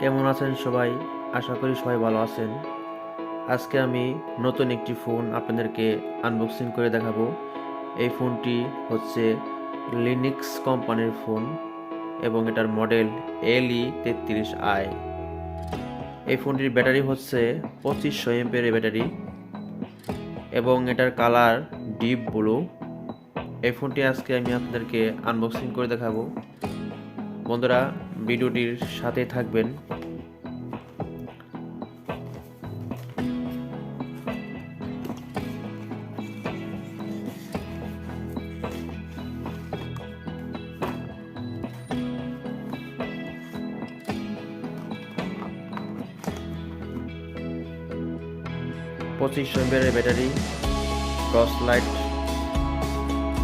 কেমন আছেন সবাই? আশা করি সবাই ভালো আছেন। আজকে আমি নতুন একটি ফোন আপনাদেরকে আনবক্সিং করে দেখাবো। এই ফোনটি হচ্ছে লিনিক্স কোম্পানির ফোন এবং এটার মডেল LE33i। এই ফোনটির ব্যাটারি হচ্ছে 2500 mAh ব্যাটারি এবং এটার কালার ডিপ ব্লু। এই ফোনটি আজকে আমি আপনাদেরকে আনবক্সিং করে দেখাবো। বন্ধুরা, ভিডিওটির সাথে থাকবেন। পঁচিশ mAh battery, torch light,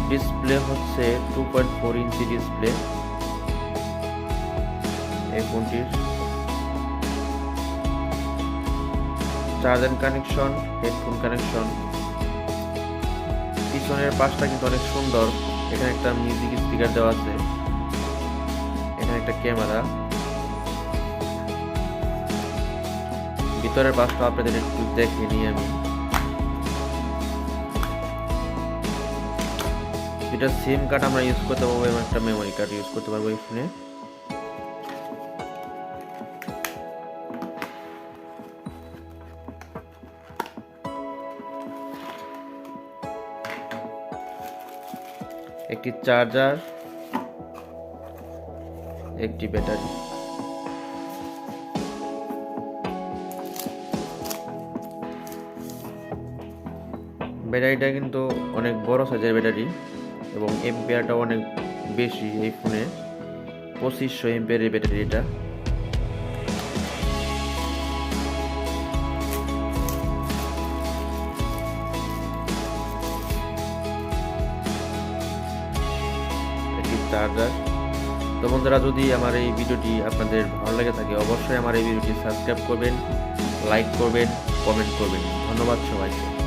display হচ্ছে 2.4 ইঞ্চি ডিসপ্লে এই ফোনটির। Charger connection, headphone connection. পিছনের পাশটা কিন্তু অনেক সুন্দর। এখানে একটা মিউজিক স্পিকার দেওয়া আছে, এখানে একটা ক্যামেরা। ভিতরের পাশটা আপনাদের একটু দেখে নিই আমি। এটা সিম কার্ড আমরা ইউজ করতে পারবো এবং একটা মেমোরি কার্ড ইউজ করতে পারবো এই ফোনে। একটি চার্জার, একটি ব্যাটারি। ব্যাটারিটা কিন্তু অনেক বড় সাইজের ব্যাটারি এবং এম্পিয়ারটা অনেক বেশি এই ফোনে। 2500 এম্পিয়ারের ব্যাটারি এটা। একটি চার্জার। তো বন্ধুরা, যদি আমার এই ভিডিওটি আপনাদের ভালো লাগে থাকে অবশ্যই আমার এই ভিডিওটি সাবস্ক্রাইব করবেন, লাইক করবেন, কমেন্ট করবেন। ধন্যবাদ সবাইকে।